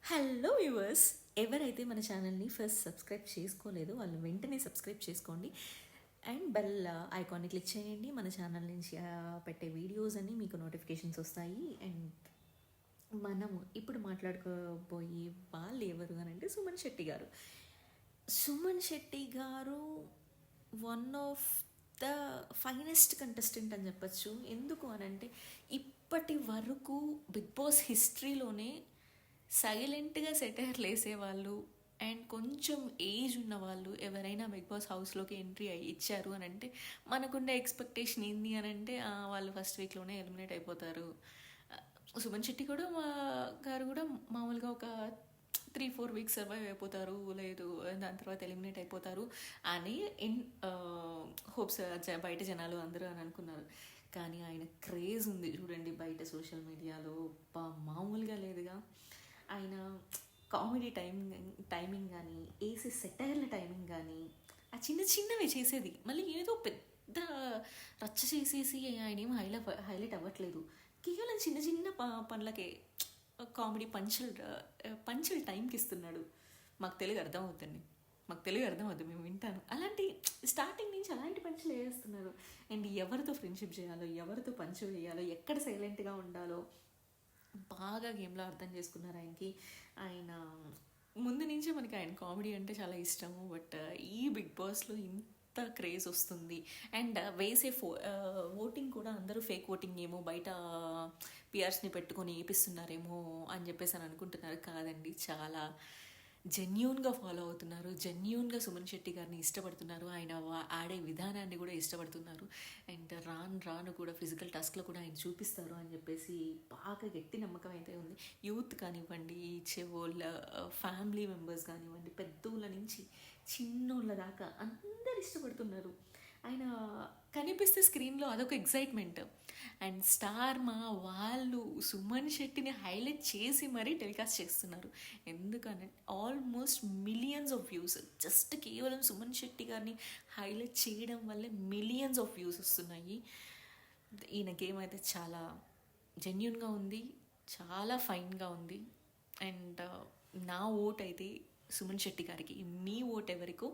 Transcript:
Hello viewers, ఎవరైతే మన ఛానల్ని ఫస్ట్ సబ్స్క్రైబ్ చేసుకోలేదో వాళ్ళు వెంటనే సబ్స్క్రైబ్ చేసుకోండి అండ్ బెల్ ఐకాన్ని క్లిక్ చేయండి. మన ఛానల్ నుంచి పెట్టే వీడియోస్ అన్నీ మీకు నోటిఫికేషన్స్ వస్తాయి. అండ్ మనము ఇప్పుడు మాట్లాడుకోబోయే వాళ్ళు ఎవరు అని అంటే సుమన్ శెట్టి గారు. సుమన్ శెట్టి గారు one of the finest contestant అని చెప్పచ్చు. ఎందుకు అని అంటే ఇప్పటి వరకు బిగ్ బాస్ హిస్టరీలోనే సైలెంట్గా సెటైర్లు వేసేవాళ్ళు అండ్ కొంచెం ఏజ్ ఉన్న వాళ్ళు ఎవరైనా బిగ్ బాస్ హౌస్లోకి ఎంట్రీ అయ్యి ఇచ్చారు అని అంటే మనకుండే ఎక్స్పెక్టేషన్ ఏంది అని అంటే వాళ్ళు ఫస్ట్ వీక్లోనే ఎలిమినేట్ అయిపోతారు. సుమన్ శెట్టి కూడా గారు కూడా మామూలుగా ఒక 3-4 వీక్స్ సర్వైవ్ అయిపోతారు, లేదు దాని తర్వాత ఎలిమినేట్ అయిపోతారు అని హోప్స్ బయట జనాలు అందరూ అని అనుకున్నారు. కానీ ఆయన క్రేజ్ ఉంది చూడండి బయట సోషల్ మీడియాలో, మామూలుగా లేదుగా. ఆయన కామెడీ టైమింగ్ కానీ, వేసే సెటైర్ల టైమింగ్ కానీ, ఆ చిన్న చిన్నవి చేసేది మళ్ళీ ఏదో పెద్ద రచ్చ చేసేసి ఆయన ఏం హైలైట్ అవ్వట్లేదు. కేవలం చిన్న చిన్న పనులకే కామెడీ పంచులు టైంకి ఇస్తున్నాడు. మాకు తెలుగు అర్థమవుతుంది, మేము వింటాను. అలాంటి స్టార్టింగ్ నుంచి అలాంటి పంచులు వేస్తున్నారు. అండ్ ఎవరితో ఫ్రెండ్షిప్ చేయాలో, ఎవరితో పంచు వేయాలో, ఎక్కడ సైలెంట్గా ఉండాలో బాగా గేమ్లో అర్థం చేసుకున్నారు. ఆయన ముందు నుంచే మనకి ఆయన కామెడీ అంటే చాలా ఇష్టము. బట్ ఈ బిగ్ బాస్లో ఇంత క్రేజ్ వస్తుంది. అండ్ వేసే ఓటింగ్ కూడా అందరూ ఫేక్ ఓటింగ్ ఏమో, బయట పిఆర్స్ని పెట్టుకొని ఏపిస్తున్నారేమో అని చెప్పేసి అని అనుకుంటున్నారు. కాదండి, చాలా జెన్యూన్గా ఫాలో అవుతున్నారు, జెన్యూన్గా సుమన్ శెట్టి గారిని ఇష్టపడుతున్నారు, ఆయన ఆడే విధానాన్ని కూడా ఇష్టపడుతున్నారు. అండ్ రాను కూడా ఫిజికల్ టాస్క్లో కూడా ఆయన చూపిస్తారు అని చెప్పేసి బాగా గట్టి నమ్మకం అయితే ఉంది. యూత్ కానివ్వండి, చెవోళ్ళ ఫ్యామిలీ మెంబర్స్ కానివ్వండి, పెద్దోళ్ళ నుంచి చిన్నోళ్ళ దాకా అందరు ఇష్టపడుతున్నారు. ఆయన కనిపిస్తే స్క్రీన్లో అదొక ఎగ్జైట్మెంట్. అండ్ స్టార్ మా వాళ్ళు సుమన్ శెట్టిని హైలైట్ చేసి మరీ టెలికాస్ట్ చేస్తున్నారు. ఎందుకంటే almost millions of views just కేవలం సుమన్ శెట్టి గారిని హైలైట్ చేయడం వల్లే మిలియన్స్ ఆఫ్ వ్యూస్ వస్తున్నాయి. ఈయన గేమ్ అయితే చాలా జెన్యున్గా ఉంది, చాలా ఫైన్గా ఉంది. అండ్ నా ఓట్ అయితే సుమన్ శెట్టి గారికి. మీ ఓట్ ఎవరికో